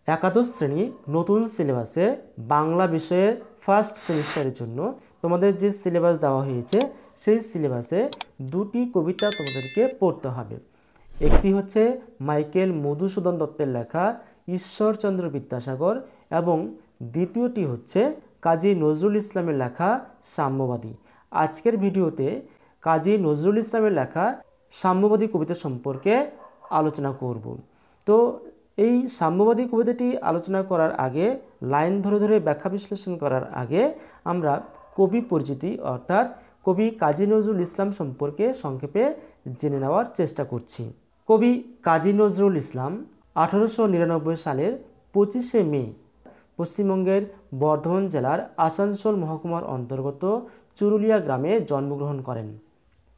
একাদশ শ্রেণী নতুন সিলেবাসে বাংলা বিষয়ে ফার্স্ট সেমিস্টারের জন্য তোমাদের যে সিলেবাস দেওয়া হয়েছে সেই সিলেবাসে দুটি কবিতা তোমাদেরকে পড়তে হবে। একটি হচ্ছে মাইকেল মধুসূদন দত্তের লেখা ঈশ্বরচন্দ্র বিদ্যাসাগর এবং দ্বিতীয়টি হচ্ছে কাজী নজরুল ইসলামের লেখা সাম্যবাদী। আজকের ভিডিওতে কাজী নজরুল ইসলামের লেখা সাম্যবাদী কবিতা সম্পর্কে আলোচনা করব। তো এই সাম্যবাদী কবিতাটি আলোচনা করার আগে, লাইন ধরে ধরে ব্যাখ্যা বিশ্লেষণ করার আগে আমরা কবি পরিচিতি অর্থাৎ কবি কাজী নজরুল ইসলাম সম্পর্কে সংক্ষেপে জেনে নেওয়ার চেষ্টা করছি। কবি কাজী নজরুল ইসলাম 1899 সালের 25শে মে পশ্চিমবঙ্গের বর্ধমান জেলার আসানসোল মহকুমার অন্তর্গত চুরুলিয়া গ্রামে জন্মগ্রহণ করেন।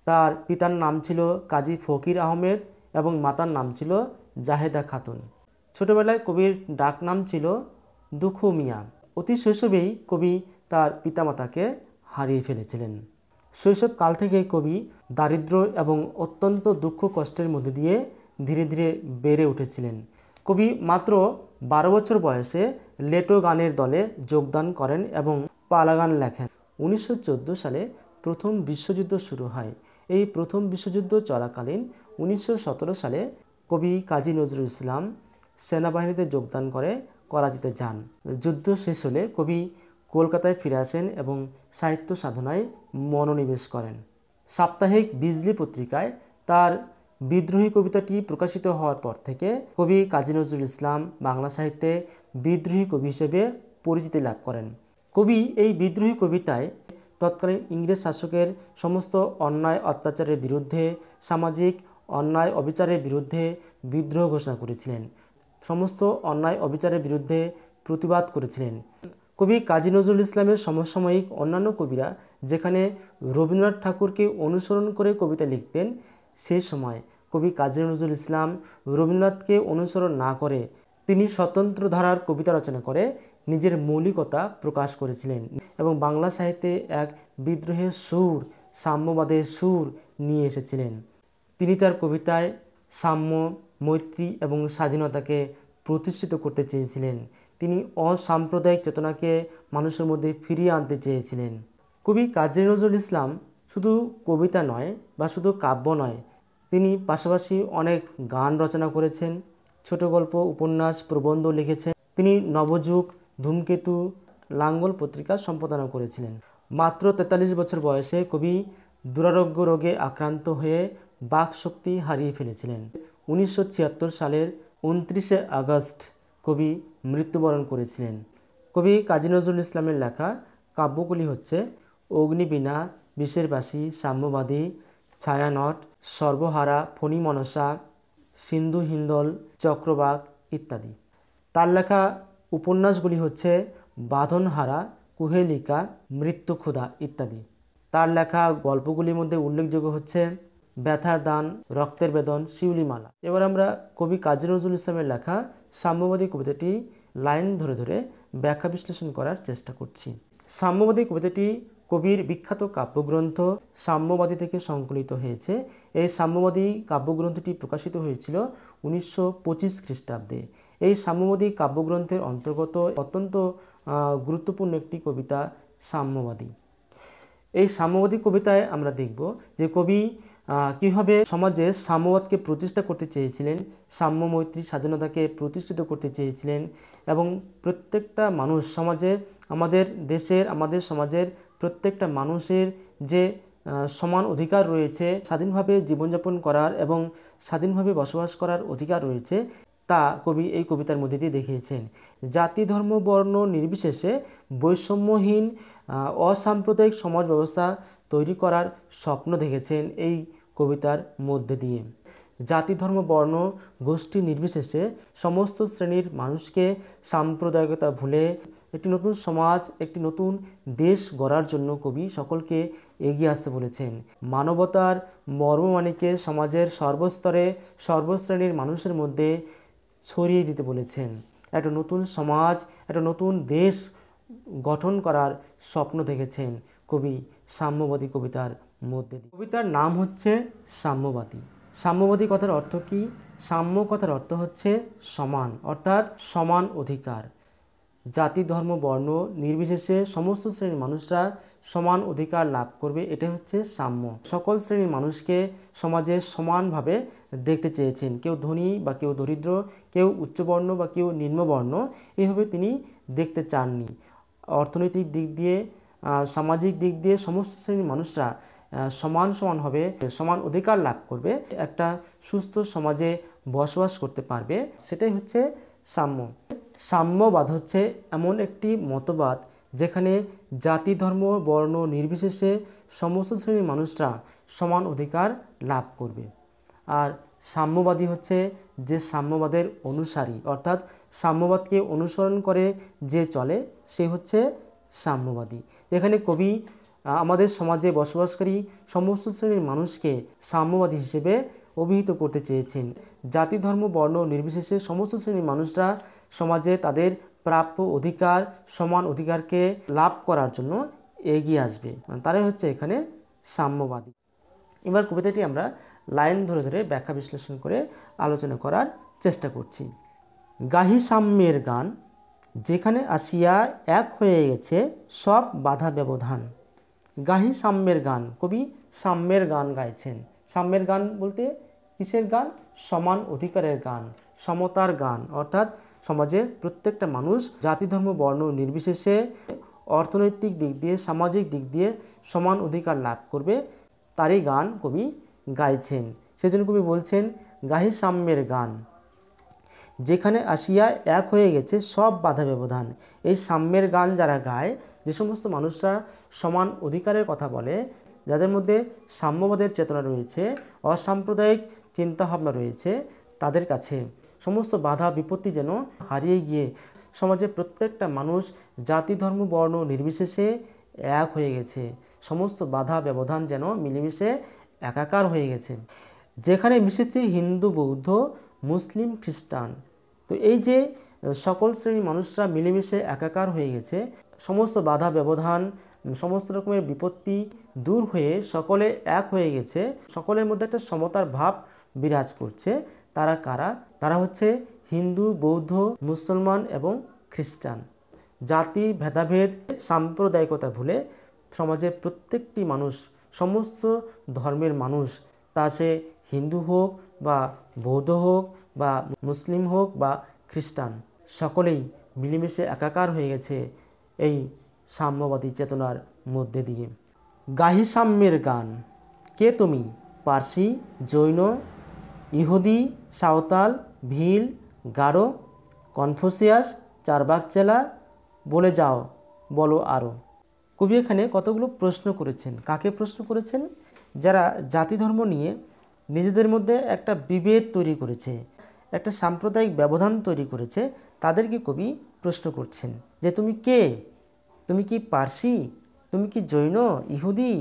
তার পিতার নাম ছিল কাজী ফকির আহমেদ এবং মাতার নাম ছিল জাহেদা খাতুন। ছোটবেলায় কবির ডাক নাম ছিল দুখু মিয়া। অতি শৈশবেই কবি তার পিতামাতাকে হারিয়ে ফেলেছিলেন। শৈশবকাল থেকে কবি দারিদ্র্য এবং অত্যন্ত দুঃখ কষ্টের মধ্যে দিয়ে ধীরে ধীরে বেড়ে উঠেছিলেন। কবি মাত্র 12 বছর বয়সে লেটো গানের দলে যোগদান করেন এবং পালা গান লেখেন। 1914 সালে প্রথম বিশ্বযুদ্ধ শুরু হয়। এই প্রথম বিশ্বযুদ্ধ চলাকালীন 1917 সালে কবি কাজী নজরুল ইসলাম সেনাবাহিনীতে যোগদান করে করাচিতে যান। যুদ্ধ শেষ হলে কবি কলকাতায় ফিরে আসেন এবং সাহিত্য সাধনায় মনোনিবেশ করেন। সাপ্তাহিক বিজলি পত্রিকায় তার বিদ্রোহী কবিতাটি প্রকাশিত হওয়ার পর থেকে কবি কাজী নজরুল ইসলাম বাংলা সাহিত্যে বিদ্রোহী কবি হিসেবে পরিচিতি লাভ করেন। কবি এই বিদ্রোহী কবিতায় তৎকালীন ইংরেজ শাসকের সমস্ত অন্যায় অত্যাচারের বিরুদ্ধে, সামাজিক অন্যায় অবিচারের বিরুদ্ধে বিদ্রোহ ঘোষণা করেছিলেন। সমস্ত অন্যায় অবিচারের বিরুদ্ধে প্রতিবাদ করেছিলেন। কবি কাজী নজরুল ইসলামের সমসাময়িক অন্যান্য কবিরা যেখানে রবীন্দ্রনাথ ঠাকুরকে অনুসরণ করে কবিতা লিখতেন, সেই সময় কবি কাজী নজরুল ইসলাম রবীন্দ্রনাথকে অনুসরণ না করে তিনি স্বতন্ত্র ধারার কবিতা রচনা করে নিজের মৌলিকতা প্রকাশ করেছিলেন এবং বাংলা সাহিত্যে এক বিদ্রোহের সুর, সাম্যবাদের সুর নিয়ে এসেছিলেন। তিনি তার কবিতায় সাম্য, মৈত্রী এবং স্বাধীনতাকে প্রতিষ্ঠিত করতে চেয়েছিলেন। তিনি অসাম্প্রদায়িক চেতনাকে মানুষের মধ্যে ফিরিয়ে আনতে চেয়েছিলেন। কবি কাজী নজরুল ইসলাম শুধু কবিতা নয় বা শুধু কাব্য নয়, তিনি পাশাপাশি অনেক গান রচনা করেছেন, ছোট গল্প, উপন্যাস, প্রবন্ধ লিখেছেন। তিনি নবযুগ, ধূমকেতু, লাঙ্গল পত্রিকা সম্পাদনা করেছিলেন। মাত্র 43 বছর বয়সে কবি দুরারোগ্য রোগে আক্রান্ত হয়ে বাকশক্তি হারিয়ে ফেলেছিলেন। 1976 সালের 29শে আগস্ট কবি মৃত্যুবরণ করেছিলেন। কবি কাজী নজরুল ইসলামের লেখা কাব্যগুলি হচ্ছে অগ্নিবীণা, বিষের বাসি, সাম্যবাদী, ছায়ানট, সর্বহারা, ফণী মনসা, সিন্ধু হিন্দল, চক্রবাক ইত্যাদি। তার লেখা উপন্যাসগুলি হচ্ছে বাঁধনহারা, কুহেলিকা, মৃত্যুক্ষুধা ইত্যাদি। তার লেখা গল্পগুলির মধ্যে উল্লেখযোগ্য হচ্ছে ব্যথার দান, রক্তের বেদন, শিউলিমালা। এবার আমরা কবি কাজী নজরুল ইসলামের লেখা সাম্যবাদী কবিতাটি লাইন ধরে ধরে ব্যাখ্যা বিশ্লেষণ করার চেষ্টা করছি। সাম্যবাদী কবিতাটি কবির বিখ্যাত কাব্যগ্রন্থ সাম্যবাদী থেকে সংকলিত হয়েছে। এই সাম্যবাদী কাব্যগ্রন্থটি প্রকাশিত হয়েছিল 1925 খ্রিস্টাব্দে। এই সাম্যবাদী কাব্যগ্রন্থের অন্তর্গত অত্যন্ত গুরুত্বপূর্ণ একটি কবিতা সাম্যবাদী। এই সাম্যবাদী কবিতায় আমরা দেখব যে কবি কীভাবে সমাজে সাম্যবাদকে প্রতিষ্ঠা করতে চেয়েছিলেন, সাম্য, মৈত্রী, স্বাধীনতাকে প্রতিষ্ঠিত করতে চেয়েছিলেন এবং প্রত্যেকটা মানুষ সমাজে, আমাদের দেশের, আমাদের সমাজের প্রত্যেকটা মানুষের যে সমান অধিকার রয়েছে, স্বাধীনভাবে জীবনযাপন করার এবং স্বাধীনভাবে বসবাস করার অধিকার রয়েছে, তা কবি এই কবিতার মধ্যে দিয়ে দেখিয়েছেন। জাতি, ধর্ম, বর্ণ নির্বিশেষে বৈষম্যহীন অসাম্প্রদায়িক সমাজ ব্যবস্থা তৈরি করার স্বপ্ন দেখেছেন এই কবিতার মধ্যে দিয়ে। জাতি, ধর্ম, বর্ণ, গোষ্ঠী নির্বিশেষে সমস্ত শ্রেণীর মানুষকে সাম্প্রদায়িকতা ভুলে একটি নতুন সমাজ, একটি নতুন দেশ গড়ার জন্য কবি সকলকে এগিয়ে আসতে বলেছেন। মানবতার মর্মমাণিকে সমাজের সর্বস্তরে, সর্বশ্রেণীর মানুষের মধ্যে ছড়িয়ে দিতে বলেছেন। একটা নতুন সমাজ, একটা নতুন দেশ গঠন করার স্বপ্ন দেখেছেন কবি সাম্যবাদী কবিতার মধ্যে দিয়ে। কবিতার নাম হচ্ছে সাম্যবাদী। সাম্যবাদী কথার অর্থ কি? সাম্য কথার অর্থ হচ্ছে সমান, অর্থাৎ সমান অধিকার। জাতি ধর্ম বর্ণ নির্বিশেষে সমস্ত শ্রেণীর মানুষরা সমান অধিকার লাভ করবে, এটা হচ্ছে সাম্য। সকল শ্রেণীর মানুষকে সমাজে সমানভাবে দেখতে চেয়েছেন, কেউ ধনী বা কেউ দরিদ্র, কেউ উচ্চবর্ণ বা কেউ নিম্নবর্ণ, এইভাবে তিনি দেখতে চাননি। অর্থনৈতিক দিক দিয়ে সামাজিক দিক দিয়ে সমস্ত শ্রেণীর মানুষরা সমানভাবে সমান অধিকার লাভ করবে, একটা সুস্থ সমাজে বসবাস করতে পারবে, সেটাই হচ্ছে সাম্য। সাম্যবাদ হচ্ছে এমন একটি মতবাদ যেখানে জাতি ধর্ম বর্ণ নির্বিশেষে সমস্ত শ্রেণীর মানুষরা সমান অধিকার লাভ করবে। আর সাম্যবাদী হচ্ছে যে সাম্যবাদের অনুসারী, অর্থাৎ সাম্যবাদকে অনুসরণ করে যে চলে সে হচ্ছে সাম্যবাদী। এখানে কবি আমাদের সমাজে বসবাসকারী সমস্ত শ্রেণীর মানুষকে সাম্যবাদী হিসেবে অভিহিত করতে চেয়েছেন। জাতি ধর্ম বর্ণ নির্বিশেষে সমস্ত শ্রেণীর মানুষরা সমাজে তাদের প্রাপ্য অধিকার সমান অধিকারকে লাভ করার জন্য এগিয়ে আসবে, তারাই হচ্ছে এখানে সাম্যবাদী। এবার কবিতাটি আমরা লাইন ধরে ধরে ব্যাখ্যা বিশ্লেষণ করে আলোচনা করার চেষ্টা করছি। গাহি সাম্যের গান, যেখানে আসিয়া এক হয়ে গেছে সব বাধা ব্যবধান। গাহি সাম্যের গান, কবি সাম্যের গান গাইছেন। সাম্যের গান বলতে কিসের গান? সমান অধিকারের গান, সমতার গান, অর্থাৎ সমাজে প্রত্যেকটা মানুষ জাতি ধর্ম বর্ণ নির্বিশেষে অর্থনৈতিক দিক দিয়ে সামাজিক দিক দিয়ে সমান অধিকার লাভ করবে, তারই গান কবি গাইছেন। সেজন্য কবি বলছেন গাহি সাম্যের গান, যেখানে আসিয়া এক হয়ে গেছে সব বাধা ব্যবধান। এই সাম্যের গান যারা গায়, যে সমস্ত মানুষরা সমান অধিকারের কথা বলে, যাদের মধ্যে সাম্যবাদের চেতনা রয়েছে, অসাম্প্রদায়িক চিন্তাভাবনা রয়েছে, তাদের কাছে সমস্ত বাধা বিপত্তি যেন হারিয়ে গিয়ে সমাজে প্রত্যেকটা মানুষ জাতি ধর্ম বর্ণ নির্বিশেষে এক হয়ে গেছে, সমস্ত বাধা ব্যবধান যেন মিলেমিশে একাকার হয়ে গেছে। যেখানে মিশেছে হিন্দু বৌদ্ধ মুসলিম খ্রিস্টান, তো এই যে সকল শ্রেণীর মানুষরা মিলেমিশে একাকার হয়ে গেছে, সমস্ত বাধা ব্যবধান সমস্ত রকমের বিপত্তি দূর হয়ে সকলে এক হয়ে গেছে, সকলের মধ্যে একটা সমতার ভাব বিরাজ করছে। তারা কারা? তারা হচ্ছে হিন্দু বৌদ্ধ মুসলমান এবং খ্রিস্টান। জাতি ভেদাভেদ সাম্প্রদায়িকতা ভুলে সমাজের প্রত্যেকটি মানুষ, সমস্ত ধর্মের মানুষ, তা সে হিন্দু হোক বা বৌদ্ধ হোক বা মুসলিম হোক বা খ্রিস্টান, সকলেই মিলেমিশে একাকার হয়ে গেছে এই সাম্যবাদী চেতনার মধ্যে দিয়ে। গাহি সাম্যের গান, কে তুমি? পার্সি, জৈন, ইহুদি, সাঁওতাল, ভিল, গারো, কনফুসিয়াস, চারবাক চেলা, বলে যাও বলো আরও। কবি এখানে কতগুলো প্রশ্ন করেছেন। কাকে প্রশ্ন করেছেন? যারা জাতি ধর্ম নিয়ে নিজেদের মধ্যে একটা বিভেদ তৈরি করেছে, একটা সাম্প্রদায়িক ব্যবধান তৈরি করেছে, তাদেরকে কবি প্রশ্ন করছেন যে তুমি কে? তুমি কি পার্সি? তুমি কি জৈন, ইহুদি,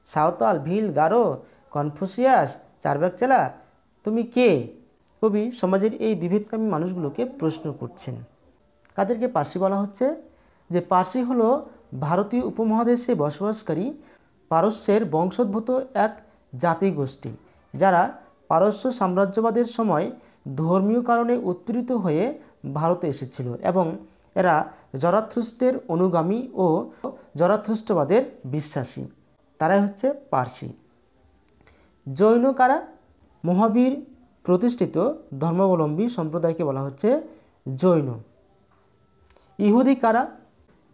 সাঁওতাল, ভিল, গারো, কনফুসিয়াস, চারবাক চেলা, তুমি কে? কবি সমাজের এই বিভেদকামী মানুষগুলোকে প্রশ্ন করছেন। কাদেরকে পার্সি বলা হচ্ছে? যে পার্সি হলো ভারতীয় উপমহাদেশে বসবাসকারী পারস্যের বংশোদ্ভূত এক জাতিগোষ্ঠী, যারা পারস্য সাম্রাজ্যবাদের সময় ধর্মীয় কারণে উৎপীড়িত হয়ে ভারতে এসেছিল এবং এরা জরাথ্রুস্টের অনুগামী ও জরাথ্রুষ্টবাদের বিশ্বাসী, তারাই হচ্ছে পার্সি। জৈন কারা? মহাবীর প্রতিষ্ঠিত ধর্মাবলম্বী সম্প্রদায়কে বলা হচ্ছে জৈন। ইহুদি কারা?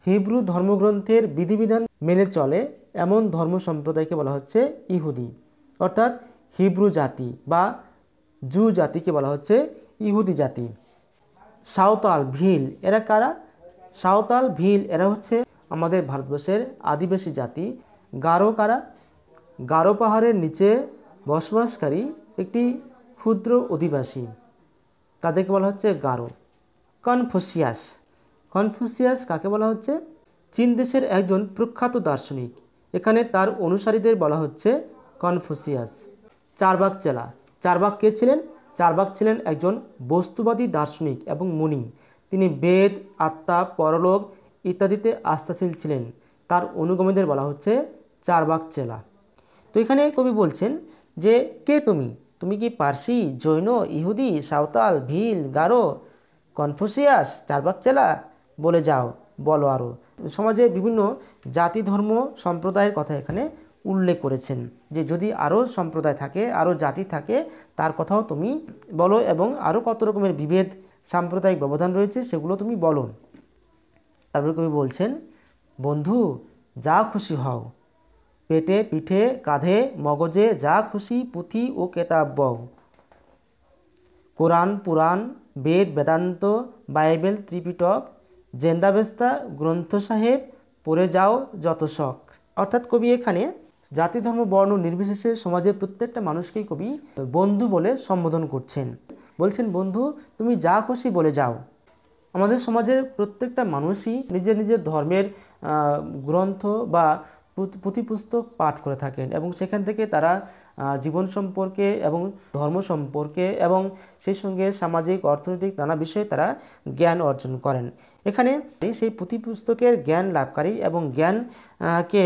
হিব্রু ধর্মগ্রন্থের বিধিবিধান মেনে চলে এমন ধর্ম সম্প্রদায়কে বলা হচ্ছে ইহুদি, অর্থাৎ হিব্রু জাতি বা জু জাতিকে বলা হচ্ছে ইহুদি জাতি। সাঁওতাল, ভিল, এরা কারা? সাঁওতাল, ভিল, এরা হচ্ছে আমাদের ভারতবর্ষের আদিবাসী জাতি। গারো কারা? গারো পাহাড়ের নিচে বসবাসকারী একটি ক্ষুদ্র অধিবাসী, তাদেরকে বলা হচ্ছে গারো। কনফুসিয়াস, কনফুসিয়াস কাকে বলা হচ্ছে? চীন দেশের একজন প্রখ্যাত দার্শনিক, এখানে তার অনুসারীদের বলা হচ্ছে কনফুসিয়াস। চারবাক চেলা, চারবাক কে ছিলেন? চারবাক ছিলেন একজন বস্তুবাদী দার্শনিক এবং মুনি। তিনি বেদ, আত্মা, পরলোক ইত্যাদিতে আস্থাশীল ছিলেন, তার অনুগামীদের বলা হচ্ছে চারবাক চেলা। তো এখানে কবি বলছেন যে কে তুমি? তুমি কি পার্সি, জৈন, ইহুদি, সাঁওতাল, ভিল, গারো, কনফুসিয়াস, চারবাক চেলা, বলে যাও, বলো আরও। সমাজে বিভিন্ন জাতি, ধর্ম, সম্প্রদায়ের কথা এখানে উল্লেখ করেছেন, যে যদি আরও সম্প্রদায় থাকে, আরও জাতি থাকে, তার কথাও তুমি বলো, এবং আরও কত রকমের বিভেদ, সাম্প্রদায়িক ব্যবধান রয়েছে সেগুলো তুমি বলো। তারপরে কবি বলছেন, বন্ধু যা খুশি হও, পেটে পিঠে কাঁধে মগজে যা খুশি পুঁথি ও কেতাব বও। কোরআন, পুরাণ, বেদ, বেদান্ত, বাইবেল, ত্রিপিটক, জেন্দাবেস্তা গ্রন্থ সাহেব, পড়ে যাও যত শখ। অর্থাৎ কবি এখানে জাতি, ধর্ম, বর্ণ নির্বিশেষে সমাজের প্রত্যেকটা মানুষকেই কবি বন্ধু বলে সম্বোধন করছেন। বলছেন, বন্ধু তুমি যা খুশি বলে যাও। আমাদের সমাজের প্রত্যেকটা মানুষই নিজের নিজের ধর্মের গ্রন্থ বা পুঁথি পুস্তক পাঠ করে থাকেন, এবং সেখান থেকে তারা জীবন সম্পর্কে এবং ধর্ম সম্পর্কে এবং সেই সঙ্গে সামাজিক, অর্থনৈতিক নানা বিষয়ে তারা জ্ঞান অর্জন করেন। এখানে সেই পুঁথি পুস্তকের জ্ঞান লাভকারী এবং জ্ঞানকে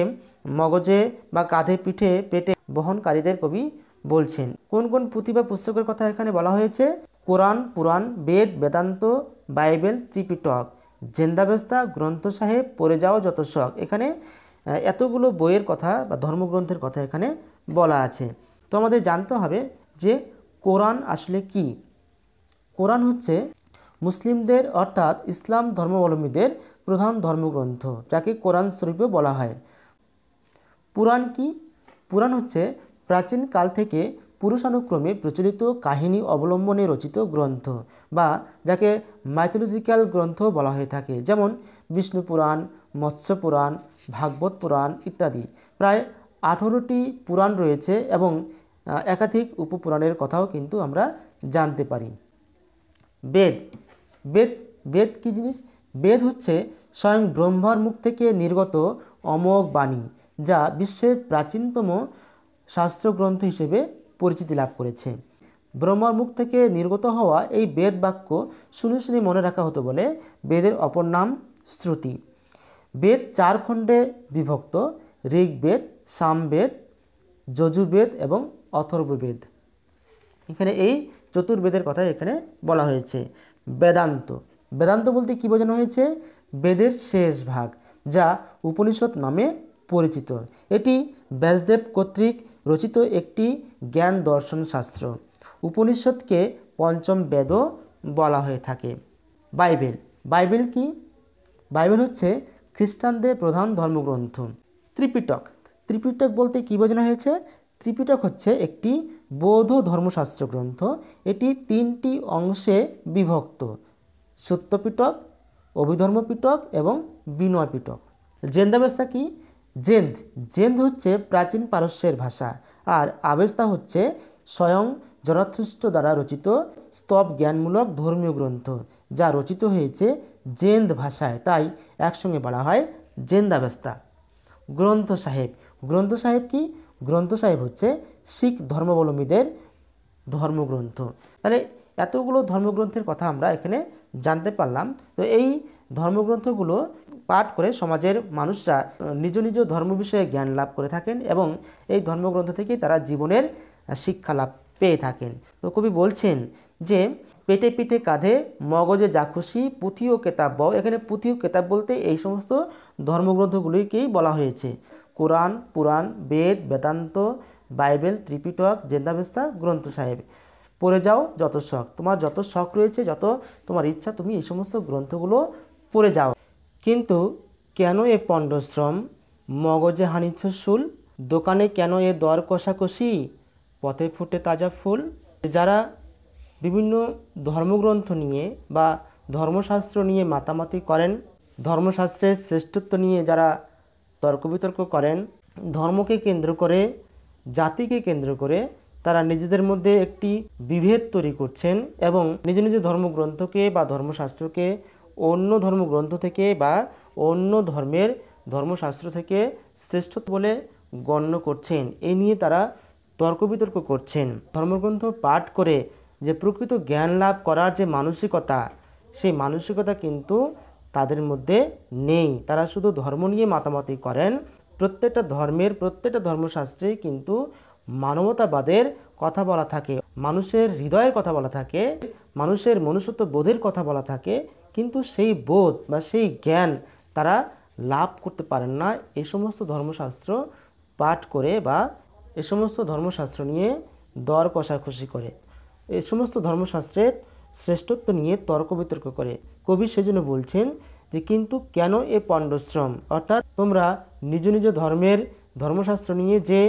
মগজে বা কাঁধে, পিঠে, পেটে বহনকারীদের কবি বলছেন। কোন কোন পুঁথি বা পুস্তকের কথা এখানে বলা হয়েছে? কোরআন, পুরাণ, বেদ, বেদান্ত, বাইবেল, ত্রিপিটক, জেন্দাবেস্তা গ্রন্থ সাহেব, পড়ে যাও যত শখ। এখানে এতগুলো বইয়ের কথা বা ধর্মগ্রন্থের কথা এখানে বলা আছে। তো আমাদের জানতে হবে যে কোরআন আসলে কি। কোরআন হচ্ছে মুসলিমদের অর্থাৎ ইসলাম ধর্মাবলম্বীদের প্রধান ধর্মগ্রন্থ, যাকে কোরআন শরীফও বলা হয়। পুরাণ কি? পুরাণ হচ্ছে প্রাচীন কাল থেকে পুরুষানুক্রমে প্রচলিত কাহিনী অবলম্বনে রচিত গ্রন্থ, বা যাকে মাইথোলজিক্যাল গ্রন্থ বলা হয়ে থাকে, যেমন বিষ্ণু পুরাণ, মৎস্য পুরাণ, ভাগবত পুরাণ ইত্যাদি। প্রায় 18টি পুরাণ রয়েছে এবং একাধিক উপপুরাণের কথাও কিন্তু আমরা জানতে পারি। বেদ বেদ বেদ কী জিনিস? বেদ হচ্ছে স্বয়ং ব্রহ্মার মুখ থেকে নির্গত অমোঘ বাণী, যা বিশ্বের প্রাচীনতম শাস্ত্রগ্রন্থ হিসেবে পরিচিতি লাভ করেছে। ব্রহ্মার মুখ থেকে নির্গত হওয়া এই বেদ বাক্য শুনে শুনে মনে রাখা হতো বলে বেদের অপর নাম শ্রুতি। বেদ 4 খণ্ডে বিভক্ত: ঋগ্বেদ, সামবেদ, যজুর্বেদ এবং অথর্ববেদ। এখানে এই চতুর্বেদের কথা এখানে বলা হয়েছে। বেদান্ত বেদান্ত বলতে কি বোঝানো হয়েছে? বেদের শেষ ভাগ, যা উপনিষদ নামে পরিচিত। এটি ব্যাসদেব কর্তৃক রচিত একটি জ্ঞান দর্শন শাস্ত্র। উপনিষদকে পঞ্চম বেদও বলা হয়ে থাকে। বাইবেল বাইবেল কি? বাইবেল হচ্ছে খ্রিস্টানদের প্রধান ধর্মগ্রন্থ। ত্রিপিটক ত্রিপিটক বলতে কি বোঝানো হয়েছে? ত্রিপিটক হচ্ছে একটি বৌদ্ধ ধর্মশাস্ত্র গ্রন্থ। এটি 3টি অংশে বিভক্ত: সত্যপিটক, অভিধর্ম পিটক এবং বিনয় পিটক। জেন্দাবেস্তা কি? জেন্দ হচ্ছে প্রাচীন পারস্যের ভাষা, আর আবেস্তা হচ্ছে স্বয়ং জরাথুস্ট্র দ্বারা রচিত স্তব জ্ঞানমূলক ধর্মীয় গ্রন্থ, যা রচিত হয়েছে জেন্দ ভাষায়, তাই একসঙ্গে বলা হয় জেন্দাবেস্তা। গ্রন্থ সাহেব কি? গ্রন্থ সাহেব হচ্ছে শিখ ধর্মাবলম্বীদের ধর্মগ্রন্থ। তাহলে এতগুলো ধর্মগ্রন্থের কথা আমরা এখানে জানতে পারলাম। তো এই ধর্মগ্রন্থগুলো পাঠ করে সমাজের মানুষরা নিজ নিজ ধর্ম বিষয়ে জ্ঞান লাভ করে থাকেন, এবং এই ধর্মগ্রন্থ থেকেই তারা জীবনের শিক্ষা লাভ পেয়ে থাকেন। তো কবি বলছেন যে পেটে পিঠে কাঁধে মগজে যা খুশি পুঁথি ও কেতাব বও। এখানে পুঁথি ও কেতাব বলতে এই সমস্ত ধর্মগ্রন্থগুলিকেই বলা হয়েছে: কোরআন, পুরাণ, বেদ, বেদান্ত, বাইবেল, ত্রিপিটক, জেন্দাবেস্তা গ্রন্থ সাহেব। পড়ে যাও যত শখ। তোমার যত শখ রয়েছে, যত তোমার ইচ্ছা, তুমি এই সমস্ত গ্রন্থগুলো পড়ে যাও। কিন্তু কেন এ পণ্ডশ্রম, মগজে হানিচ্ছ শুল? দোকানে কেন এ দর কষাকষি, পথে ফুটে তাজা ফুল? যারা বিভিন্ন ধর্মগ্রন্থ নিয়ে বা ধর্মশাস্ত্র নিয়ে মাতামাতি করেন, ধর্মশাস্ত্রের শ্রেষ্ঠত্ব নিয়ে যারা তর্ক বিতর্ক করেন, ধর্মকে কেন্দ্র করে, জাতিকে কেন্দ্র করে তারা নিজেদের মধ্যে একটি বিভেদ তৈরি করছেন, এবং নিজ নিজ ধর্মগ্রন্থকে বা ধর্মশাস্ত্রকে অন্য ধর্মগ্রন্থ থেকে বা অন্য ধর্মের ধর্মশাস্ত্র থেকে শ্রেষ্ঠ বলে গণ্য করছেন। এ নিয়ে তারা তর্ক বিতর্ক করছেন। ধর্মগ্রন্থ পাঠ করে যে প্রকৃত জ্ঞান লাভ করার যে মানসিকতা, সেই মানসিকতা কিন্তু তাদের মধ্যে নেই। তারা শুধু ধর্ম নিয়ে মাতামাতি করেন। প্রত্যেকটা ধর্মের প্রত্যেকটা ধর্মশাস্ত্রে কিন্তু মানবতাবাদের কথা বলা থাকে, মানুষের হৃদয়ের কথা বলা থাকে, মানুষের মনুষ্যত্ব বোধের কথা বলা থাকে, কিন্তু সেই বোধ বা সেই জ্ঞান তারা লাভ করতে পারেন না এই সমস্ত ধর্মশাস্ত্র পাঠ করে বা এ সমস্ত ধর্মশাস্ত্র নিয়ে দর কষাকষি করে, এই সমস্ত ধর্মশাস্ত্রের শ্রেষ্ঠত্ব নিয়ে তর্ক বিতর্ক করে। কবি সেজন্য বলছেন যে কিন্তু কেন এ পণ্ডশ্রম, অর্থাৎ তোমরা নিজ নিজ ধর্মের ধর্মশাস্ত্র নিয়ে যে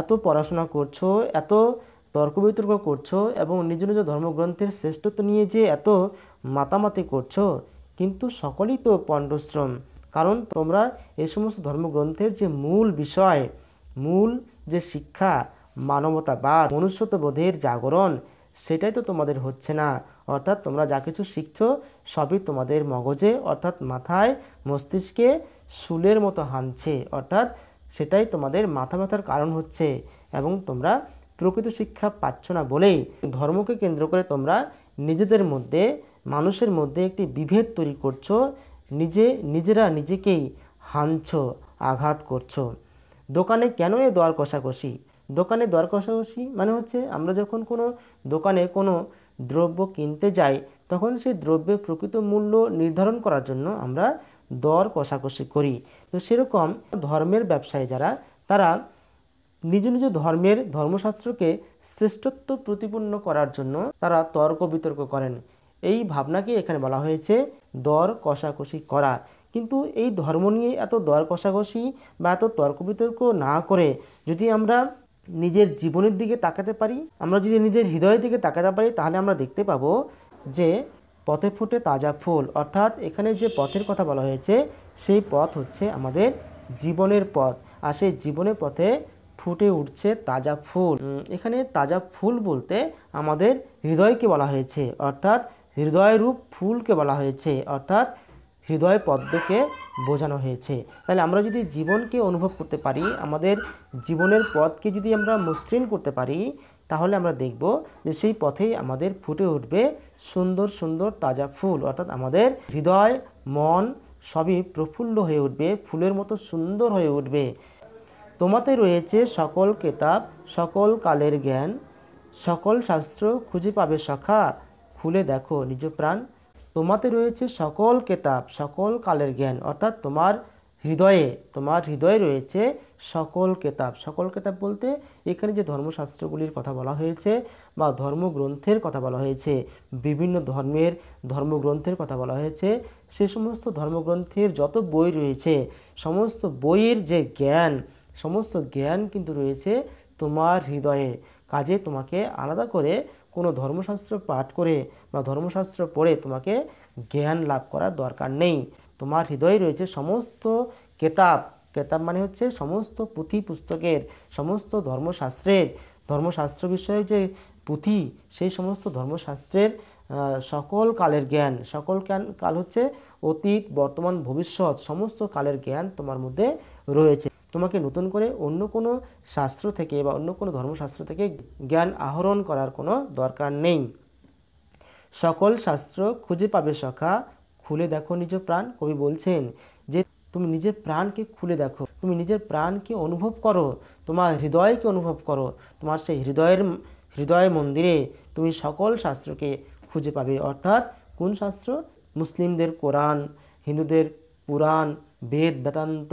এত পড়াশোনা করছো, এত তর্ক বিতর্ক করছো এবং নিজ নিজ ধর্মগ্রন্থের শ্রেষ্ঠত্ব নিয়ে যে এত মাতামাতি করছো, কিন্তু সকলেই তো পণ্ডশ্রম। কারণ তোমরা এই সমস্ত ধর্মগ্রন্থের যে মূল বিষয়, মূল যে শিক্ষা, মানবতাবাদ, মনুষ্যত্ববোধের জাগরণ, সেটাই তো তোমাদের হচ্ছে না। অর্থাৎ তোমরা যা কিছু শিখছো সবই তোমাদের মগজে অর্থাৎ মাথায় মস্তিষ্কে শুলের মতো হানছে, অর্থাৎ সেটাই তোমাদের মাথা ব্যথার কারণ হচ্ছে এবং তোমরা প্রকৃত শিক্ষা পাচ্ছ না বলেই ধর্মকে কেন্দ্র করে তোমরা নিজেদের মধ্যে, মানুষের মধ্যে একটি বিভেদ তৈরি করছো, নিজেরা নিজেকেই হানছো, আঘাত করছো। দোকানে কেন এ দর কষাকষি? দোকানে দর কষাকষি মানে হচ্ছে আমরা যখন কোনো দোকানে কোনো দ্রব্য কিনতে যাই তখন সেই দ্রব্যের প্রকৃত মূল্য নির্ধারণ করার জন্য আমরা দর কষাকষি করি। তো সেরকম ধর্মের ব্যবসায়ী যারা, তারা নিজ নিজ ধর্মের ধর্মশাস্ত্রকে শ্রেষ্ঠত্ব প্রতিপন্ন করার জন্য তারা তর্ক বিতর্ক করেন। এই ভাবনাকে এখানে বলা হয়েছে দর কষাকষি করা। কিন্তু এই ধর্ম নিয়ে এত দর কষাকষি বা এত তর্ক বিতর্ক না করে যদি আমরা নিজের জীবনের দিকে তাকাতে পারি, আমরা যদি নিজের হৃদয়ের দিকে তাকাতে পারি, তাহলে আমরা দেখতে পাবো যে পথে ফোটে তাজা ফুল, অর্থাৎ এখানে যে পথের কথা বলা হয়েছে সেই পথ হচ্ছে আমাদের জীবনের পথ, আর সেই জীবনের পথে ফুটে উঠছে তাজা ফুল। এখানে তাজা ফুল বলতে আমাদের হৃদয়কে বলা হয়েছে, অর্থাৎ হৃদয়রূপ ফুলকে বলা হয়েছে, অর্থাৎ হৃদয় পদ্মকে বোঝানো হয়েছে। তাহলে আমরা যদি জীবনকে অনুভব করতে পারি, আমাদের জীবনের পথকে যদি আমরা মসৃণ করতে পারি, তাহলে আমরা দেখব যে সেই পথেই আমাদের ফুটে উঠবে সুন্দর সুন্দর তাজা ফুল, অর্থাৎ আমাদের হৃদয় মন সবই প্রফুল্ল হয়ে উঠবে, ফুলের মতো সুন্দর হয়ে উঠবে। তোমাতে রয়েছে সকল কেতাব, সকল কালের জ্ঞান, সকল শাস্ত্র খুঁজে পাবে সখা, খুলে দেখো নিজ প্রাণ। তোমাতে রয়েছে সকল কেতাব, সকল কালের জ্ঞান, অর্থাৎ তোমার হৃদয়ে রয়েছে সকল কেতাব। সকল কেতাব বলতে এখানে যে ধর্মশাস্ত্রগুলির কথা বলা হয়েছে বা ধর্মগ্রন্থের কথা বলা হয়েছে, বিভিন্ন ধর্মের ধর্মগ্রন্থের কথা বলা হয়েছে, সে সমস্ত ধর্মগ্রন্থের যত বই রয়েছে সমস্ত বইয়ের যে জ্ঞান, সমস্ত জ্ঞান কিন্তু রয়েছে তোমার হৃদয়ে। কাজে তোমাকে আলাদা করে কোনো ধর্মশাস্ত্র পাঠ করে বা ধর্মশাস্ত্র পড়ে তোমাকে জ্ঞান লাভ করার দরকার নেই। তোমার হৃদয়ে রয়েছে সমস্ত কেতাব, কেতাব মানে হচ্ছে সমস্ত পুঁথি পুস্তকের, সমস্ত ধর্মশাস্ত্র বিষয়ে যে পুঁথি, সেই সমস্ত ধর্মশাস্ত্রের সকল কালের জ্ঞান, সকল কাল হচ্ছে অতীত বর্তমান ভবিষ্যৎ, সমস্ত কালের জ্ঞান তোমার মধ্যে রয়েছে। তোমাকে নতুন করে অন্য কোনো শাস্ত্র থেকে বা অন্য কোনো ধর্মশাস্ত্র থেকে জ্ঞান আহরণ করার কোনো দরকার নেই। সকল শাস্ত্র খুঁজে পাবে সখা, খুলে দেখো নিজ প্রাণ। কবি বলছেন যে তুমি নিজের প্রাণকে খুলে দেখো, তুমি নিজের প্রাণকে অনুভব করো, তোমার হৃদয়কে অনুভব করো, তোমার সেই হৃদয় মন্দিরে তুমি সকল শাস্ত্রকে খুঁজে পাবে। অর্থাৎ কোন শাস্ত্র? মুসলিমদের কোরআন, হিন্দুদের পুরাণ, বেদ বেদান্ত,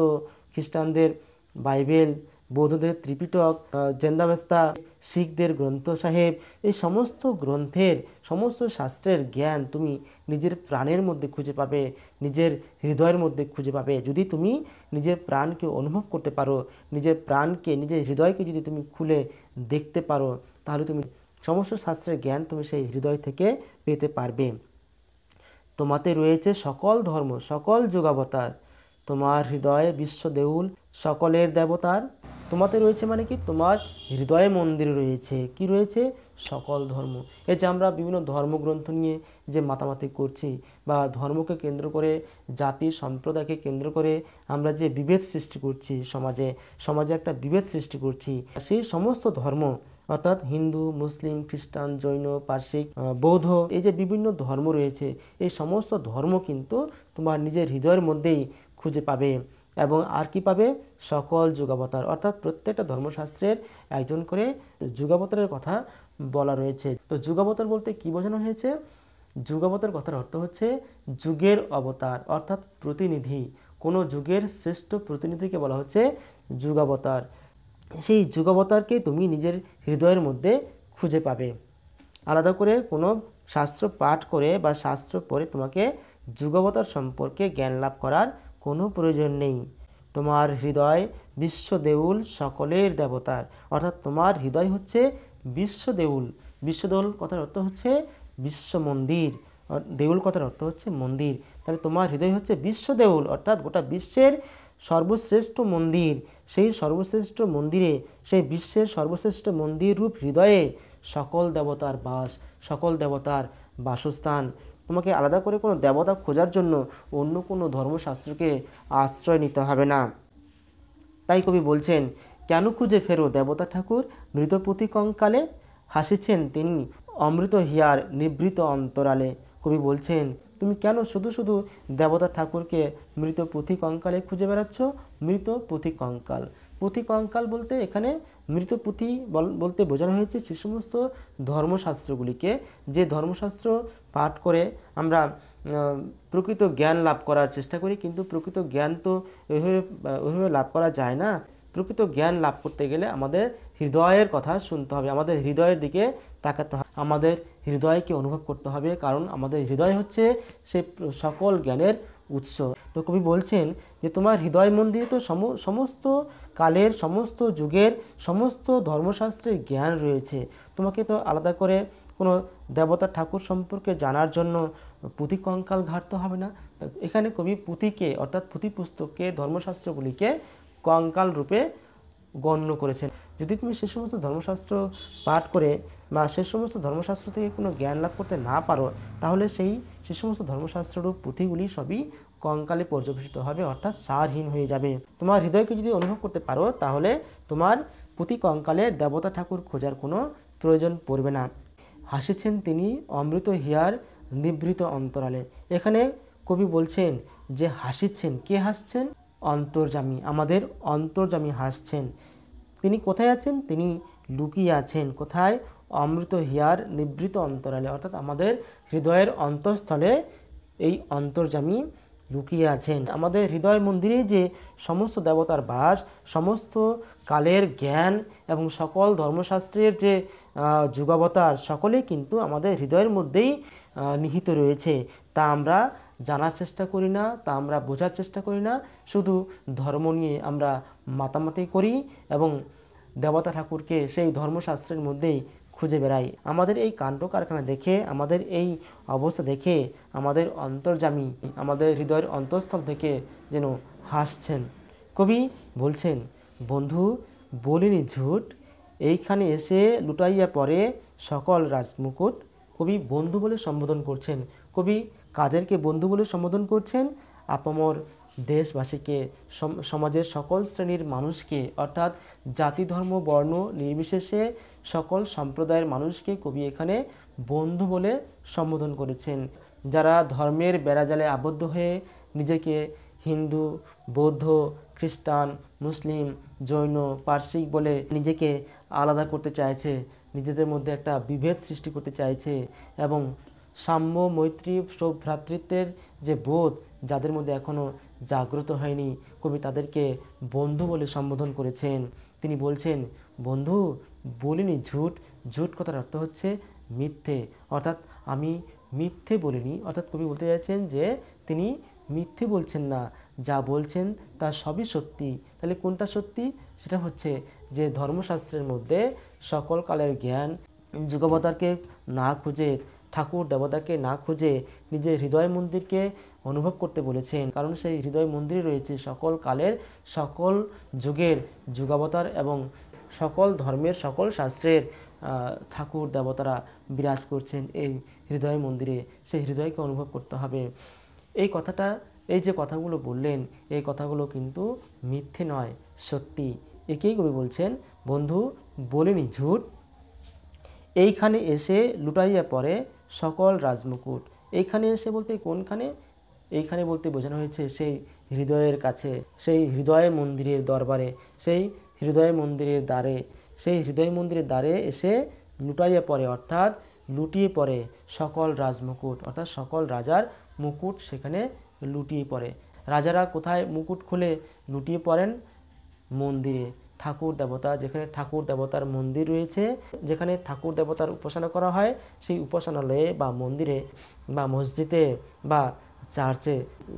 খ্রিস্টানদের বাইবেল, বৌদ্ধদের ত্রিপিটক, জেন্দাবেস্তা, শিখদের গ্রন্থ সাহেব, এই সমস্ত গ্রন্থের সমস্ত শাস্ত্রের জ্ঞান তুমি নিজের প্রাণের মধ্যে খুঁজে পাবে, নিজের হৃদয়ের মধ্যে খুঁজে পাবে। যদি তুমি নিজের প্রাণকে অনুভব করতে পারো, নিজের প্রাণকে, নিজের হৃদয়কে যদি তুমি খুলে দেখতে পারো, তাহলে তুমি সমস্ত শাস্ত্রের জ্ঞান তুমি সেই হৃদয় থেকে পেতে পারবে। তোমাতে রয়েছে সকল ধর্ম, সকল যুগাবতার, তোমার হৃদয়ে বিশ্ব দেউল, সকলের দেবতার। তোমাতে রয়েছে মানে কি? তোমার হৃদয়ে মন্দিরে রয়েছে কি রয়েছে? সকল ধর্ম। এই যে আমরা বিভিন্ন ধর্মগ্রন্থ নিয়ে যে মাতামাতি করছি বা ধর্মকে কেন্দ্র করে, জাতি সম্প্রদায়কে কেন্দ্র করে আমরা যে বিভেদ সৃষ্টি করছি, সমাজে একটা বিভেদ সৃষ্টি করছি, সেই সমস্ত ধর্ম অর্থাৎ হিন্দু, মুসলিম, খ্রিস্টান, জৈন, পার্সিক, বৌদ্ধ, এই যে বিভিন্ন ধর্ম রয়েছে, এই সমস্ত ধর্ম কিন্তু তোমার নিজের হৃদয়ের মধ্যেই খুঁজে পাবে। এবং আর কি পাবে, সকল যুগাবতার, অর্থাৎ প্রত্যেকটা ধর্মশাস্ত্রের একজন করে যুগাবতারের কথা বলা রয়েছে। তো যুগাবতার বলতে কি বোঝানো হয়েছে? যুগাবতার কথার অর্থ হচ্ছে যুগের অবতার, অর্থাৎ প্রতিনিধি। কোনো যুগের শ্রেষ্ঠ প্রতিনিধিকে বলা হচ্ছে যুগাবতার। সেই যুগাবতারকে তুমি নিজের হৃদয়ের মধ্যে খুঁজে পাবে। আলাদা করে কোনো শাস্ত্র পাঠ করে বা শাস্ত্র পড়ে তোমাকে যুগাবতার সম্পর্কে জ্ঞান লাভ করার কোনো প্রয়োজন নেই। তোমার হৃদয় বিশ্বদেউল সকলের দেবতার, অর্থাৎ তোমার হৃদয় হচ্ছে বিশ্বদেউল। বিশ্বদেউল কথার অর্থ হচ্ছে বিশ্ব মন্দির, দেউল কথার অর্থ হচ্ছে মন্দির। তাহলে তোমার হৃদয় হচ্ছে বিশ্বদেউল, অর্থাৎ গোটা বিশ্বের সর্বশ্রেষ্ঠ মন্দির। সেই সর্বশ্রেষ্ঠ মন্দিরে, সেই বিশ্বের সর্বশ্রেষ্ঠ মন্দির রূপ হৃদয়ে সকল দেবতার বাস, সকল দেবতার বাসস্থান। তোমাকে আলাদা করে কোনো দেবতা খোঁজার জন্য অন্য কোনো ধর্মশাস্ত্রকে আশ্রয় নিতে হবে না। তাই কবি বলছেন, কেন খুঁজে ফেরো দেবতা ঠাকুর মৃতপতি কঙ্কালে, হাসিছেন তিনি অমৃত হিয়ার নিবৃত অন্তরালে। কবি বলছেন, তুমি কেন শুধু শুধু দেবতা ঠাকুরকে মৃত পুঁথি কঙ্কালে খুঁজে বেড়াচ্ছ? মৃত পুঁথি কঙ্কাল, পুঁথি কঙ্কাল বলতে এখানে মৃত পুঁথি বলতে বোঝানো হয়েছে সে সমস্ত ধর্মশাস্ত্রগুলিকে, যে ধর্মশাস্ত্র পাঠ করে আমরা প্রকৃত জ্ঞান লাভ করার চেষ্টা করি, কিন্তু প্রকৃত জ্ঞান তো ওইভাবে লাভ করা যায় না। প্রকৃত জ্ঞান লাভ করতে গেলে আমাদের হৃদয়ের কথা শুনতে হবে, আমাদের হৃদয়ের দিকে তাকাতে হবে, আমাদের হৃদয়কে অনুভব করতে হবে, কারণ আমাদের হৃদয় হচ্ছে সেই সকল জ্ঞানের উৎস। তো কবি বলছেন যে তোমার হৃদয় মন্দিরে তো সমস্ত কালের, সমস্ত যুগের, সমস্ত ধর্মশাস্ত্রের জ্ঞান রয়েছে। তোমাকে তো আলাদা করে কোনো দেবতা ঠাকুর সম্পর্কে জানার জন্য পুঁথি কঙ্কাল ঘাঁটতে হবে না। এখানে কবি পুঁথিকে, অর্থাৎ পুঁথি পুস্তককে, ধর্মশাস্ত্রগুলিকে কঙ্কাল রূপে গণ্য করেছেন। যদি তুমি সে সমস্ত ধর্মশাস্ত্র পাঠ করে বা সে সমস্ত ধর্মশাস্ত্র থেকে কোনো জ্ঞান লাভ করতে না পারো, তাহলে সে সমস্ত ধর্মশাস্ত্ররূপ পুঁথিগুলি সবই কঙ্কালে পর্যবেসিত হবে, অর্থাৎ সারহীন হয়ে যাবে। তোমার হৃদয়কে যদি অনুভব করতে পারো, তাহলে তোমার পুঁথি কঙ্কালে দেবতা ঠাকুর খোঁজার কোনো প্রয়োজন পড়বে না। হাসিছেন তিনি অমৃত হিয়ার নিবৃত অন্তরালে। এখানে কবি বলছেন যে হাসিছেন, কে হাসছেন? অন্তর্যামী, আমাদের অন্তর্যামী হাসছেন। তিনি কোথায় আছেন? তিনি লুকিয়ে আছেন। কোথায়? অমৃত হিয়ার নিবৃত অন্তরালে, অর্থাৎ আমাদের হৃদয়ের অন্তঃস্থলে এই অন্তর্যামী লুকিয়ে আছেন। আমাদের হৃদয় মন্দিরে যে সমস্ত দেবতার বাস, সমস্ত কালের জ্ঞান এবং সকল ধর্মশাস্ত্রের যে যুগাবতার, সকলেই কিন্তু আমাদের হৃদয়ের মধ্যেই নিহিত রয়েছে। তা আমরা জানার চেষ্টা করি না, তা আমরা বোঝার চেষ্টা করি না, শুধু ধর্ম নিয়ে আমরা মাতামাতি করি এবং দেবতা ঠাকুরকে সেই ধর্মশাস্ত্রের মধ্যেই খুঁজে বেড়াই। আমাদের এই কাণ্ড কারখানা দেখে, আমাদের এই অবস্থা দেখে আমাদের অন্তর্যামী, আমাদের হৃদয়ের অন্তঃস্থল থেকে যেন হাসছেন। কবি বলছেন, বন্ধু বলিনি ঝুট, এইখানে এসে লুটাইয়া পড়ে সকল রাজমুকুট। কবি বন্ধু বলে সম্বোধন করছেন। কবি কাদেরকে বন্ধু বলে সম্বোধন করছেন? আপামর দেশবাসীকে, সমাজের সকল শ্রেণীর মানুষকে, অর্থাৎ জাতি ধর্ম বর্ণ নির্বিশেষে সকল সম্প্রদায়ের মানুষকে কবি এখানে বন্ধু বলে সম্বোধন করেছেন। যারা ধর্মের বেড়াজালে আবদ্ধ হয়ে নিজেকে হিন্দু, বৌদ্ধ, খ্রিস্টান, মুসলিম, জৈন, পার্সিক বলে নিজেকে আলাদা করতে চাইছে, নিজেদের মধ্যে একটা বিভেদ সৃষ্টি করতে চাইছে এবং সাম্য, মৈত্রী, সৌভ্রাতৃত্বের যে বোধ যাদের মধ্যে এখনও জাগ্রত হয়নি, কবি তাদেরকে বন্ধু বলে সম্বোধন করেছেন। তিনি বলছেন, বন্ধু বলিনি ঝুট। ঝুট কথার অর্থ হচ্ছে মিথ্যে, অর্থাৎ আমি মিথ্যে বলিনি। অর্থাৎ কবি বলতে চাইছেন যে তিনি মিথ্যে বলছেন না, যা বলছেন তা সবই সত্যি। তাহলে কোনটা সত্যি? সেটা হচ্ছে যে ধর্মশাস্ত্রের মধ্যে সকল কালের জ্ঞান, যুগাবতারকে না খুঁজে, ঠাকুর দেবতাকে না খুঁজে নিজের হৃদয় মন্দিরকে অনুভব করতে বলেছেন, কারণ সেই হৃদয় মন্দিরে রয়েছে সকল কালের, সকল যুগের যুগাবতার এবং সকল ধর্মের, সকল শাস্ত্রের ঠাকুর দেবতারা বিরাজ করছেন এই হৃদয় মন্দিরে। সেই হৃদয়কে অনুভব করতে হবে। এই কথাটা, এই যে কথাগুলো বললেন, এই কথাগুলো কিন্তু মিথ্যে নয়, সত্যি। একেই কবি বলছেন, বন্ধু বলিনি ঝুট, এইখানে এসে লুটাইয়া পড়ে সকল রাজমুকুট। এইখানে এসে বলতে কোনখানে? এইখানে বলতে বোঝানো হয়েছে সেই হৃদয়ের কাছে, সেই হৃদয় মন্দিরের দরবারে, সেই হৃদয় মন্দিরের দ্বারে, সেই হৃদয় মন্দিরের দ্বারে এসে লুটাইয়া পড়ে, অর্থাৎ লুটিয়ে পড়ে সকল রাজমুকুট, অর্থাৎ সকল রাজার মুকুট সেখানে লুটিয়ে পড়ে। রাজারা কোথায় মুকুট খুলে লুটিয়ে পড়েন? মন্দিরে, ঠাকুর দেবতা, যেখানে ঠাকুর দেবতার মন্দির রয়েছে, যেখানে ঠাকুর দেবতার উপাসনা করা হয়, সেই উপাসনালয়ে বা মন্দিরে বা মসজিদে বা চার্চে,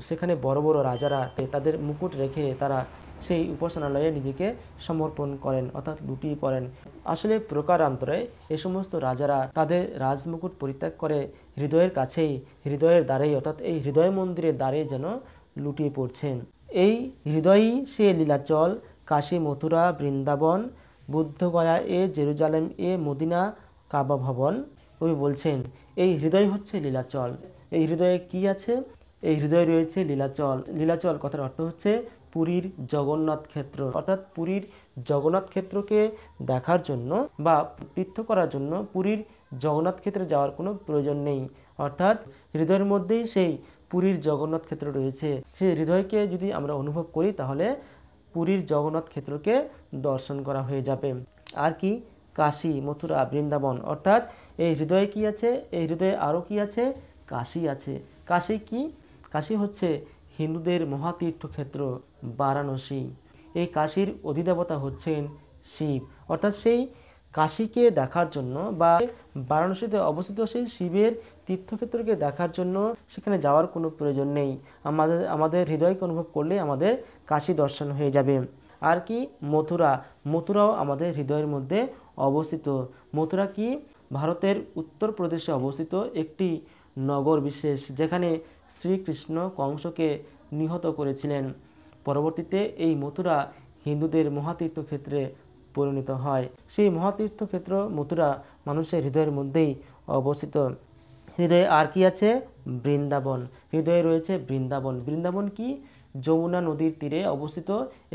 সেখানে বড় বড় রাজারা তাদের মুকুট রেখে তারা সেই উপাসনালয়ে নিজেকে সমর্পণ করেন, অর্থাৎ লুটিয়ে পড়েন। আসলে প্রকারান্তরে এই সমস্ত রাজারা তাদের রাজমুকুট পরিত্যাগ করে হৃদয়ের কাছেই, হৃদয়ের দ্বারেই, অর্থাৎ এই হৃদয় মন্দিরের দ্বারে যেন লুটিয়ে পড়ছেন। এই হৃদয়ই সে লীলাচল, কাশী, মথুরা, বৃন্দাবন, বুদ্ধগয়া এ, জেরুজালেম এ, মদিনা, কাবা ভবন। কবি বলছেন এই হৃদয় হচ্ছে লীলাচল। এই হৃদয়ে কি আছে? এই হৃদয়ে রয়েছে লীলাচল। লীলাচল কথার অর্থ হচ্ছে পুরীর জগন্নাথ ক্ষেত্র, অর্থাৎ পুরীর জগন্নাথ ক্ষেত্রকে দেখার জন্য বা তীর্থ করার জন্য পুরীর জগন্নাথ ক্ষেত্রে যাওয়ার কোনো প্রয়োজন নেই, অর্থাৎ হৃদয়ের মধ্যেই সেই পুরীর জগন্নাথ ক্ষেত্র রয়েছে। সেই হৃদয়কে যদি আমরা অনুভব করি তাহলে পুরীর জগন্নাথ ক্ষেত্রকে দর্শন করা হয়ে যাবে। আর কি? কাশী, মথুরা, বৃন্দাবন, অর্থাৎ এই হৃদয়ে কি আছে? এই হৃদয়ে আরও কি আছে? কাশী আছে। কাশী কি? কাশী হচ্ছে হিন্দুদের মহাতীর্থক্ষেত্র বারাণসী। এই কাশীর অধিদেবতা হচ্ছেন শিব, অর্থাৎ সেই কাশীকে দেখার জন্য বা বারাণসীতে অবস্থিত সেই শিবের তীর্থক্ষেত্রকে দেখার জন্য সেখানে যাওয়ার কোনো প্রয়োজন নেই। আমাদের হৃদয়কে অনুভব করলে আমাদের কাশী দর্শন হয়ে যাবে। আর কি? মথুরা। মথুরাও আমাদের হৃদয়ের মধ্যে অবস্থিত। মথুরা কি? ভারতের উত্তরপ্রদেশে অবস্থিত একটি নগর বিশেষ, যেখানে শ্রীকৃষ্ণ কংসকে নিহত করেছিলেন। পরবর্তীতে এই মথুরা হিন্দুদের মহাতীর্থক্ষেত্রে পরিণত হয়। সেই মহাতীর্থক্ষেত্র মথুরা মানুষের হৃদয়ের মধ্যেই অবস্থিত। হৃদয়ে আর কি আছে? বৃন্দাবন। হৃদয়ে রয়েছে বৃন্দাবন। বৃন্দাবন কি? যমুনা নদীর তীরে অবস্থিত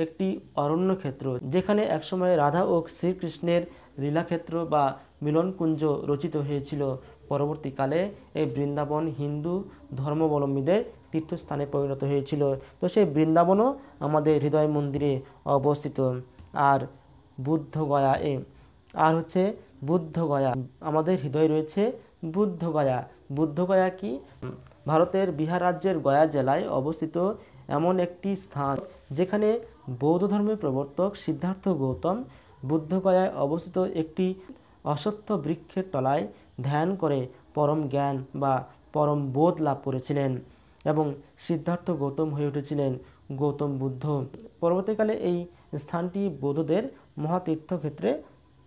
একটি অরণ্য ক্ষেত্র, যেখানে একসময় রাধা ও শ্রীকৃষ্ণের লীলাক্ষেত্র বা মিলনকুঞ্জ রচিত হয়েছিল। পরবর্তীকালে এই বৃন্দাবন হিন্দু ধর্মাবলম্বীদের তীর্থস্থানে পরিণত হয়েছিল। তো সেই বৃন্দাবনও আমাদের হৃদয় মন্দিরে অবস্থিত। আর বুদ্ধগয়া এ, আর হচ্ছে বুদ্ধগয়া, আমাদের হৃদয়ে রয়েছে বুদ্ধগয়া। বুদ্ধগয়া কি? ভারতের বিহার রাজ্যের গয়া জেলায় অবস্থিত এমন একটি স্থান, যেখানে বৌদ্ধ ধর্মের প্রবর্তক সিদ্ধার্থ গৌতম বুদ্ধগয়ায় অবস্থিত একটি অশ্বত্থ বৃক্ষের তলায় ধ্যান করে পরম জ্ঞান বা পরম বোধ লাভ করেছিলেন এবং সিদ্ধার্থ গৌতম হয়ে উঠেছিলেন গৌতম বুদ্ধ। পরবর্তীকালে এই স্থানটি বৌদ্ধদের মহাতীর্থক্ষেত্রে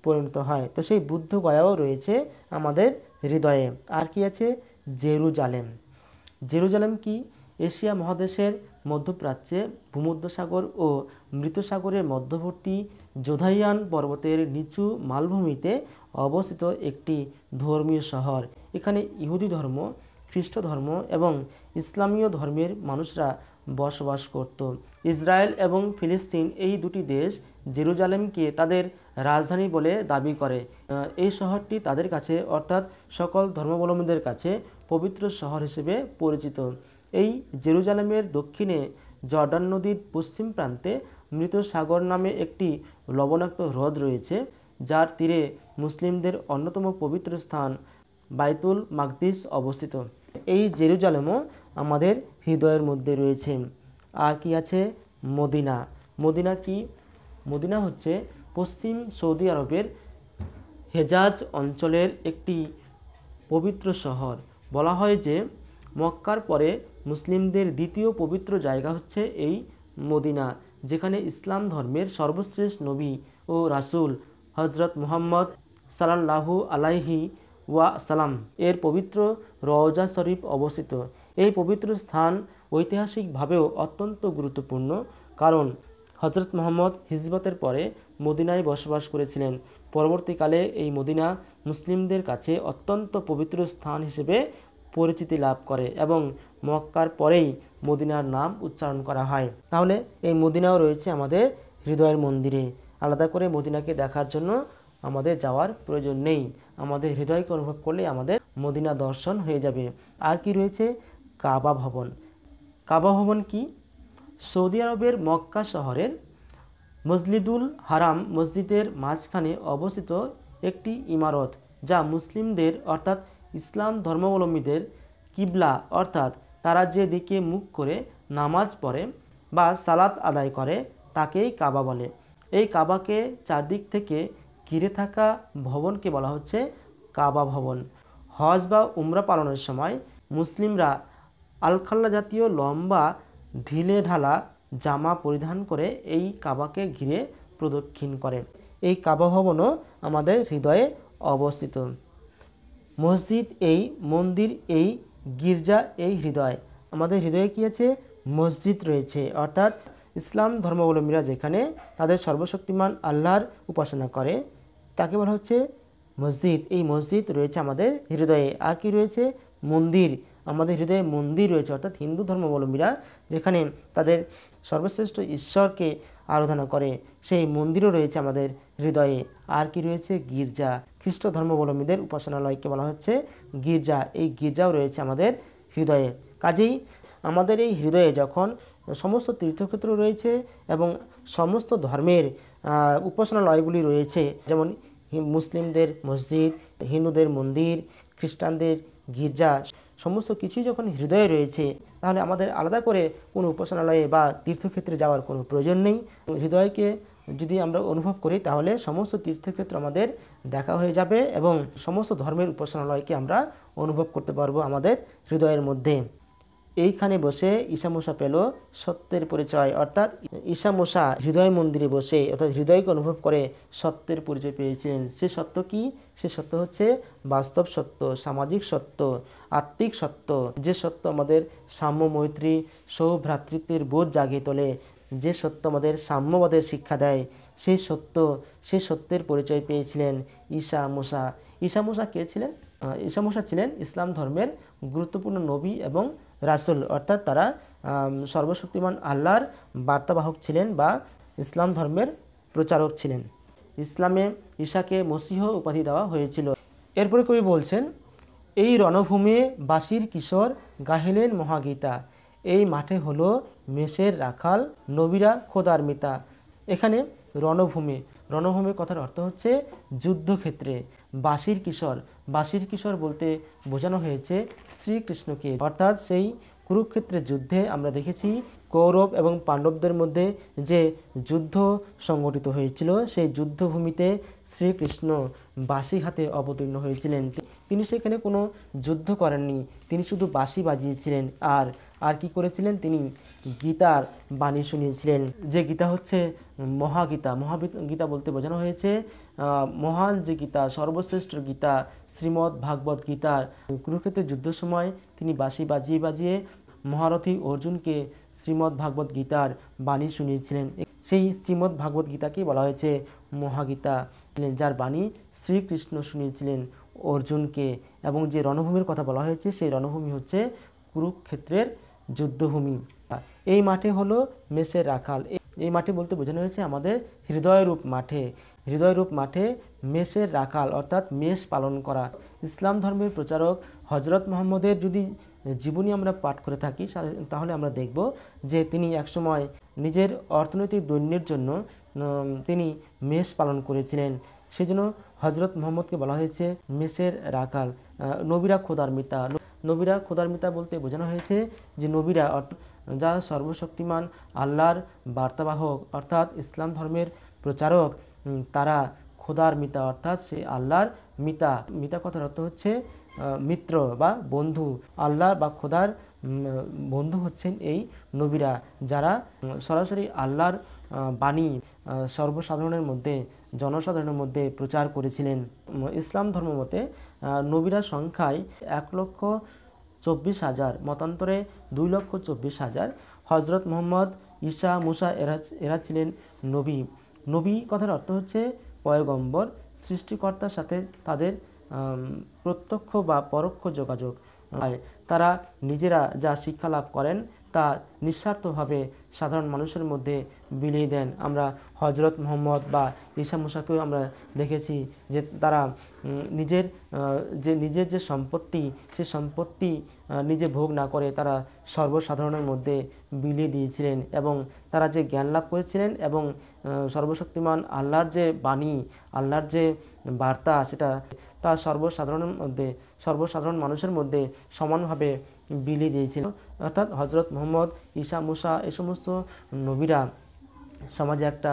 পরিণত হয়। তো সেই বুদ্ধগয়াও রয়েছে আমাদের হৃদয়ে। আর কি আছে? জেরুজালেম। জেরুজালেম কি? এশিয়া মহাদেশের মধ্যপ্রাচ্যে ভূমধ্যসাগর ও মৃতসাগরের মধ্যবর্তী জোধাইয়ান পর্বতের নিচু মালভূমিতে অবস্থিত একটি ধর্মীয় শহর। এখানে ইহুদি ধর্ম, খ্রিস্ট ধর্ম এবং ইসলামীয় ধর্মের মানুষরা বসবাস করত। ইসরায়েল এবং ফিলিস্তিন এই দুটি দেশ জেরুজালেমকে তাদের রাজধানী বলে দাবি করে। এই শহরটি তাদের কাছে, অর্থাৎ সকল ধর্মাবলম্বীদের কাছে পবিত্র শহর হিসেবে পরিচিত। এই জেরুজালেমের দক্ষিণে জর্ডান নদীর পশ্চিম প্রান্তে মৃত সাগর নামে একটি লবণাক্ত হ্রদ রয়েছে, যার তীরে মুসলিমদের অন্যতম পবিত্র স্থান বাইতুল মাকদিস অবস্থিত। এই জেরুজালেমও আমাদের হৃদয়ের মধ্যে রয়েছে। আর কি আছে? মদিনা। মদিনা কি? মদিনা হচ্ছে পশ্চিম সৌদি আরবের হেজাজ অঞ্চলের একটি পবিত্র শহর। বলা হয় যে মক্কার পরে মুসলিমদের দ্বিতীয় পবিত্র জায়গা হচ্ছে এই মদিনা, যেখানে ইসলাম ধর্মের সর্বশ্রেষ্ঠ নবী ও রাসূল হজরত মুহাম্মদ সাল্লাল্লাহু আলাইহি ওয়াসাল্লাম এর পবিত্র রওজা শরীফ অবস্থিত। এই পবিত্র স্থান ঐতিহাসিকভাবেও অত্যন্ত গুরুত্বপূর্ণ, কারণ হজরত মুহাম্মদ হিজরতের পরে মদিনায় বসবাস করেছিলেন। পরবর্তীকালে এই মদিনা মুসলিমদের কাছে অত্যন্ত পবিত্র স্থান হিসেবে পরিচিতি লাভ করে এবং মক্কার পরেই মদিনার নাম উচ্চারণ করা হয়। তাহলে এই মদিনাও রয়েছে আমাদের হৃদয়ের মন্দিরে। আলাদা করে মদিনাকে দেখার জন্য আমাদের যাওয়ার প্রয়োজন নেই। আমাদের হৃদয়কে অনুভব করলে আমাদের মদিনা দর্শন হয়ে যাবে। আর কি রয়েছে? কাবা ভবন। কাবা ভবন কি? সৌদি আরবের মক্কা শহরের মসজিদুল হারাম মসজিদের মাঝখানে অবস্থিত একটি ইমারত, যা মুসলিমদের অর্থাৎ ইসলাম ধর্মাবলম্বীদের কিবলা অর্থাৎ তারা যে দিকে মুখ করে নামাজ পড়ে বা সালাত আদায় করে তাকেই কাবা বলে। এই কাবাকে চারদিক থেকে ঘিরে থাকা ভবনকে বলা হচ্ছে কাবা ভবন। হজ বা উমরা পালনের সময় মুসলিমরা আলখাল্লা জাতীয় লম্বা ঢিলে ঢালা জামা পরিধান করে এই কাবাকে ঘিরে প্রদক্ষিণ করে। এই কাবা ভবনও আমাদের হৃদয়ে অবস্থিত। মসজিদ এই, মন্দির এই, গির্জা এই হৃদয়। আমাদের হৃদয়ে কী আছে? মসজিদ রয়েছে, অর্থাৎ ইসলাম ধর্মাবলম্বীরা যেখানে তাদের সর্বশক্তিমান আল্লাহর উপাসনা করে তাকে বলা হচ্ছে মসজিদ। এই মসজিদ রয়েছে আমাদের হৃদয়ে। আর কি রয়েছে? মন্দির। আমাদের হৃদয়ে মন্দির রয়েছে, অর্থাৎ হিন্দু ধর্মাবলম্বীরা যেখানে তাদের সর্বশ্রেষ্ঠ ঈশ্বরকে আরাধনা করে সেই মন্দিরও রয়েছে আমাদের হৃদয়ে। আর কি রয়েছে? গির্জা। খ্রিস্ট ধর্মাবলম্বীদের উপাসনালয়কে বলা হচ্ছে গির্জা। এই গির্জাও রয়েছে আমাদের হৃদয়ে। কাজেই আমাদের এই হৃদয়ে যখন সমস্ত তীর্থক্ষেত্র রয়েছে এবং সমস্ত ধর্মের উপাসনালয়গুলি রয়েছে, যেমন মুসলিমদের মসজিদ, হিন্দুদের মন্দির, খ্রিস্টানদের গির্জা, সমস্ত কিছুই যখন হৃদয়ে রয়েছে তাহলে আমাদের আলাদা করে কোনো উপাসনালয়ে বা তীর্থক্ষেত্রে যাওয়ার কোনো প্রয়োজন নেই। হৃদয়কে যদি আমরা অনুভব করি তাহলে সমস্ত তীর্থক্ষেত্র আমাদের দেখা হয়ে যাবে এবং সমস্ত ধর্মের উপাসনালয়কে আমরা অনুভব করতে পারবো আমাদের হৃদয়ের মধ্যে। এইখানে বসে ঈসা মুসা পেল সত্যের পরিচয়, অর্থাৎ ঈসা মুসা হৃদয় মন্দিরে বসে অর্থাৎ হৃদয়কে অনুভব করে সত্যের পরিচয় পেয়েছিলেন। সে সত্য কি? সে সত্য হচ্ছে বাস্তব সত্য, সামাজিক সত্য, আত্মিক সত্য। যে সত্য আমাদের সাম্য, মৈত্রী, সৌভ্রাতৃত্বের বোধ জাগিয়ে তোলে, যে সত্য আমাদের সাম্যবাদের শিক্ষা দেয়, সেই সত্যের পরিচয় পেয়েছিলেন ঈসা মুসা। ঈসা মুসা কে ছিলেন? ঈসা মুসা ছিলেন ইসলাম ধর্মের গুরুত্বপূর্ণ নবী এবং রাসূল, অর্থাৎ তারা সর্বশক্তিমান আল্লাহর বার্তাবাহক ছিলেন বা ইসলাম ধর্মের প্রচারক ছিলেন। ইসলামে ঈসাকে মসিহ উপাধি দেওয়া হয়েছিল। এরপরে কবি বলছেন, এই রণভূমে বাঁশির কিশোর গাহিলেন মহাগীতা, এই মাঠে হলো মেষের রাখাল, নবীরা খোদার মিতা। এখানে রণভূমি কথার অর্থ হচ্ছে যুদ্ধক্ষেত্রে। বাঁশির কিশোর বলতে বোঝানো হয়েছে শ্রীকৃষ্ণকে, অর্থাৎ সেই কুরুক্ষেত্রের যুদ্ধে আমরা দেখেছি কৌরব এবং পাণ্ডবদের মধ্যে যে যুদ্ধ সংগঠিত হয়েছিল, সেই যুদ্ধভূমিতে শ্রীকৃষ্ণ বাঁশি হাতে অবতীর্ণ হয়েছিলেন। তিনি সেখানে কোনো যুদ্ধ করেননি, তিনি শুধু বাঁশি বাজিয়েছিলেন। আর কি করেছিলেন? তিনি গীতার বাণী শুনিয়েছিলেন, যে গীতা হচ্ছে মহাগীতা। মহাগীতা বলতে বোঝানো হয়েছে মহান যে গীতা, সর্বশ্রেষ্ঠ গীতা, শ্রীমদ্ ভাগবত গীতার। কুরুক্ষেত্রের যুদ্ধের সময় তিনি বাঁশি বাজিয়ে বাজিয়ে মহারথী অর্জুনকে শ্রীমদ্ ভাগবত গীতার বাণী শুনিয়েছিলেন। সেই শ্রীমদ্ ভাগবত গীতাকেই বলা হয়েছে মহাগীতা, যার বাণী শ্রীকৃষ্ণ শুনিয়েছিলেন অর্জুনকে। এবং যে রণভূমির কথা বলা হয়েছে সেই রণভূমি হচ্ছে কুরুক্ষেত্রের যুদ্ধভূমি। এই মাঠে হলো মেষের রাখাল। এই মাঠে বলতে বোঝানো হয়েছে আমাদের হৃদয়রূপ মাঠে মেষের রাখাল, অর্থাৎ মেষ পালন করা। ইসলাম ধর্মের প্রচারক হজরত মুহাম্মদের যদি জীবনী আমরা পাঠ করে থাকি তাহলে আমরা দেখব যে তিনি একসময় নিজের অর্থনৈতিক দৈন্যের জন্য তিনি মেষ পালন করেছিলেন। সেজন্য হজরত মুহাম্মদকে বলা হয়েছে মেষের রাখাল। নবীরা খোদার মিতা বলতে বোঝানো হয়েছে যে নবীরা যা সর্বশক্তিমান আল্লাহর বার্তাবাহক অর্থাৎ ইসলাম ধর্মের প্রচারক, তারা খোদার মিতা, অর্থাৎ সে আল্লাহর মিতা কথার অর্থ হচ্ছে মিত্র বা বন্ধু। আল্লাহ বা খোদার বন্ধু হচ্ছেন এই নবীরা, যারা সরাসরি আল্লাহর বাণী জনসাধারণের মধ্যে প্রচার করেছিলেন। ইসলাম ধর্ম মতে নবীরা সংখ্যায় 1,24,000, মতান্তরে 2,24,000। হজরত মুহাম্মদ, ঈসা, মুসা এরা ছিলেন নবী কথার অর্থ হচ্ছে পয়গম্বর। সৃষ্টিকর্তার সাথে তাদের প্রত্যক্ষ বা পরোক্ষ যোগাযোগ। তারা নিজেরা যা শিক্ষা লাভ করেন তা নিঃস্বার্থভাবে সাধারণ মানুষের মধ্যে বিলিয়ে দেন। আমরা হজরত মুহাম্মদ বা ঈসা মুসাকেও আমরা দেখেছি যে তারা নিজের যে সম্পত্তি, সে সম্পত্তি নিজে ভোগ না করে তারা সর্বসাধারণের মধ্যে বিলিয়ে দিয়েছিলেন, এবং তারা যে জ্ঞান লাভ করেছিলেন এবং সর্বশক্তিমান আল্লাহর যে বাণী, আল্লাহর যে বার্তা, সেটা তা সর্বসাধারণ মানুষের মধ্যে সমানভাবে বিলিয়ে দিয়েছিল। অর্থাৎ হজরত মুহাম্মদ, ঈসা, মুসা এই সমস্ত নবীরা সমাজে একটা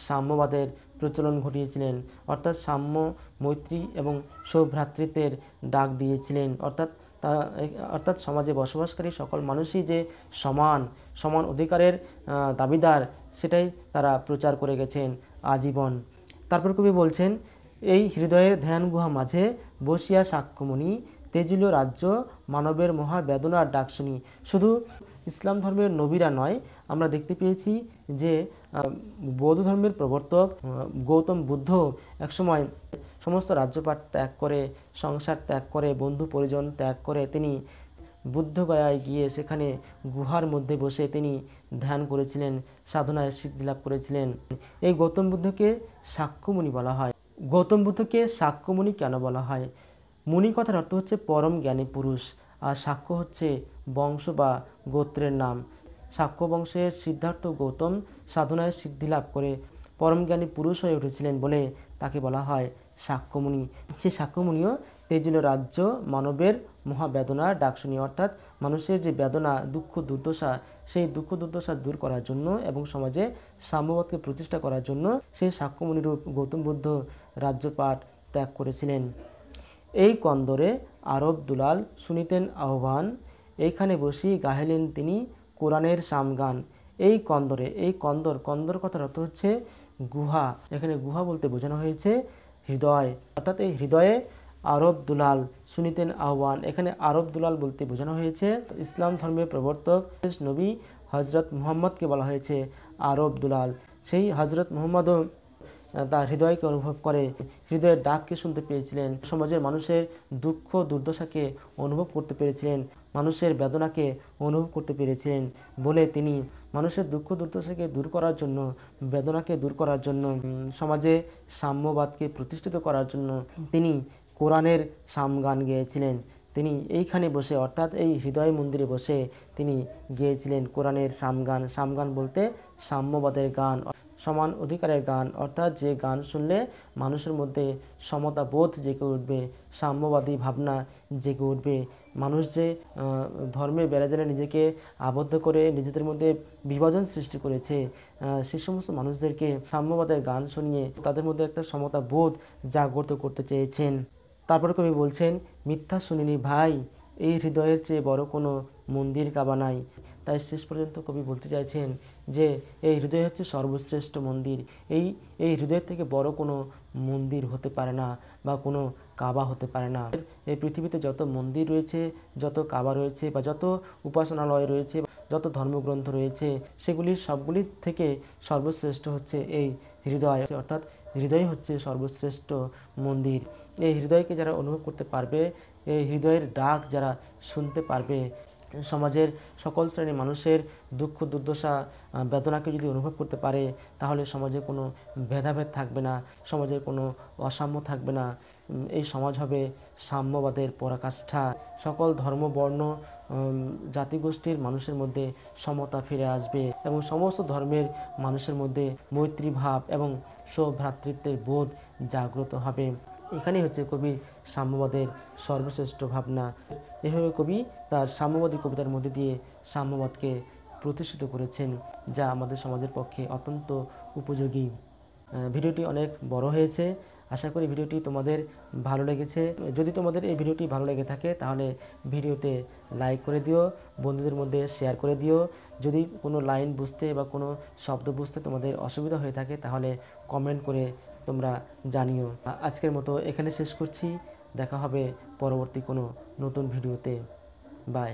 সাম্যবাদের প্রচলন ঘটিয়েছিলেন, অর্থাৎ সাম্য, মৈত্রী এবং সৌভ্রাতৃত্বের ডাক দিয়েছিলেন। অর্থাৎ সমাজে বসবাসকারী সকল মানুষই যে সমান অধিকারের দাবিদার, সেটাই তারা প্রচার করে গেছেন আজীবন। তারপর কবি বলছেন, এই হৃদয়ের ধ্যান গুহা মাঝে বসিয়া সাক্ষ্যমণি, তেজিল রাজ্য মানবের মহা বেদনার ডাক শুনি। শুধু ইসলাম ধর্মের নবীরা নয়, আমরা দেখতে পেয়েছি যে বৌদ্ধ ধর্মের প্রবর্তক গৌতম বুদ্ধ একসময় সমস্ত রাজ্যপাট ত্যাগ করে, সংসার ত্যাগ করে, বন্ধু পরিজন ত্যাগ করে তিনি বুদ্ধগয়ায় গিয়ে সেখানে গুহার মধ্যে বসে তিনি ধ্যান করেছিলেন, সাধনায় সিদ্ধি লাভ করেছিলেন। এই গৌতম বুদ্ধকে সাক্ষ্যমুনি বলা হয়। গৌতম বুদ্ধকে সাক্ষ্যমুনি কেন বলা হয়? মুনি কথার অর্থ হচ্ছে পরম জ্ঞানী পুরুষ, আর সাক্ষ্য হচ্ছে বংশ বা গোত্রের নাম। সাক্ষ্য বংশের সিদ্ধার্থ গৌতম সাধনায় সিদ্ধি লাভ করে পরম জ্ঞানী পুরুষ হয়ে উঠেছিলেন বলে তাকে বলা হয় সাক্ষ্যমুনি। সেই সাক্ষ্যমুনিও তেজিল রাজ্য মানবের মহাবেদনার ডাক শুনি, অর্থাৎ মানুষের যে বেদনা, দুঃখ, দুর্দশা, সেই দুঃখ দুর্দশা দূর করার জন্য এবং সমাজে সাম্যবাদকে প্রতিষ্ঠা করার জন্য সেই সাক্ষ্যমুনিরূপ গৌতম বুদ্ধ রাজ্যপাট ত্যাগ করেছিলেন। এই কন্দরে আরব দুলাল শুনিতেন আহ্বান, এইখানে বসি গাহিলেন তিনি কোরআনের সামগান। এই কন্দর কথার অর্থ হচ্ছে গুহা। এখানে গুহা বলতে বোঝানো হয়েছে হৃদয়, অর্থাৎ এই হৃদয়ে আরব দুলাল শুনিতেন আহ্বান। এখানে আরব দুলাল বলতে বোঝানো হয়েছে ইসলাম ধর্মের প্রবর্তক নবী হজরত মুহাম্মদকে বলা হয়েছে আরব দুলাল। সেই হজরত মুহাম্মদও তার হৃদয়কে অনুভব করে, হৃদয়ের ডাককে শুনতে পেয়েছিলেন, সমাজের মানুষের দুঃখ দুর্দশাকে অনুভব করতে পেরেছিলেন, মানুষের বেদনাকে অনুভব করতে পেরেছিলেন বলে তিনি মানুষের দুঃখ দুর্দশাকে দূর করার জন্য, বেদনাকে দূর করার জন্য, সমাজে সাম্যবাদকে প্রতিষ্ঠিত করার জন্য তিনি কোরআনের সামগান গেয়েছিলেন। তিনি এইখানে বসে, অর্থাৎ এই হৃদয় মন্দিরে বসে তিনি গেয়েছিলেন কোরআনের সামগান। সামগান বলতে সাম্যবাদের গান, সমান অধিকারের গান, অর্থাৎ যে গান শুনলে মানুষের মধ্যে সমতা বোধ জেগে উঠবে, সাম্যবাদী ভাবনা জেগে উঠবে। মানুষ যে ধর্মের বেড়াজালে নিজেকে আবদ্ধ করে নিজেদের মধ্যে বিভাজন সৃষ্টি করেছে, সে সমস্ত মানুষদেরকে সাম্যবাদের গান শুনিয়ে তাদের মধ্যে একটা সমতা বোধ জাগ্রত করতে চেয়েছেন। তারপরে কবি বলছেন, মিথ্যা শুনিনি ভাই, এই হৃদয়ের চেয়ে বড় কোনো মন্দির কাবা নাই। তাই শেষ পর্যন্ত কবি বলতে চাইছেন যে এই হৃদয় হচ্ছে সর্বশ্রেষ্ঠ মন্দির। এই হৃদয়ের থেকে বড় কোনো মন্দির হতে পারে না বা কোনো কাবা হতে পারে না। এই পৃথিবীতে যত মন্দির রয়েছে, যত কাবা রয়েছে বা যত উপাসনালয় রয়েছে, যত ধর্মগ্রন্থ রয়েছে, সেগুলির সবগুলির থেকে সর্বশ্রেষ্ঠ হচ্ছে এই হৃদয়, অর্থাৎ হৃদয় হচ্ছে সর্বশ্রেষ্ঠ মন্দির। এই হৃদয়কে যারা অনুভব করতে পারবে, এই হৃদয়ের ডাক যারা শুনতে পারবে, সমাজের সকল শ্রেণীর মানুষের দুঃখ দুর্দশা বেদনাকে যদি অনুভব করতে পারে, তাহলে সমাজে কোনো ভেদাভেদ থাকবে না, সমাজের কোনো অসাম্য থাকবে না। এই সমাজ হবে সাম্যবাদের পরাকাষ্ঠা। সকল ধর্ম, বর্ণ, জাতিগোষ্ঠীর মানুষের মধ্যে সমতা ফিরে আসবে এবং সমস্ত ধর্মের মানুষের মধ্যে মৈত্রী ভাব এবং সৌভ্রাতৃত্বের বোধ জাগ্রত হবে। এখানেই হচ্ছে কবির সাম্যবাদের সর্বশ্রেষ্ঠ ভাবনা। এভাবে কবি তার সাম্যবাদী কবিতার মধ্যে দিয়ে সাম্যবাদকে প্রতিষ্ঠিত করেছেন, যা আমাদের সমাজের পক্ষে অত্যন্ত উপযোগী। ভিডিওটি অনেক বড় হয়েছে, আশা করি ভিডিওটি তোমাদের ভালো লেগেছে। যদি তোমাদের এই ভিডিওটি ভালো লেগে থাকে তাহলে ভিডিওতে লাইক করে দিও, বন্ধুদের মধ্যে শেয়ার করে দিও। যদি কোনো লাইন বুঝতে বা কোনো শব্দ বুঝতে তোমাদের অসুবিধা হয়ে থাকে তাহলে কমেন্ট করে তোমরা জানিও। আজকের মতো এখানে শেষ করছি, দেখা হবে পরবর্তী কোনো নতুন ভিডিওতে। বাই।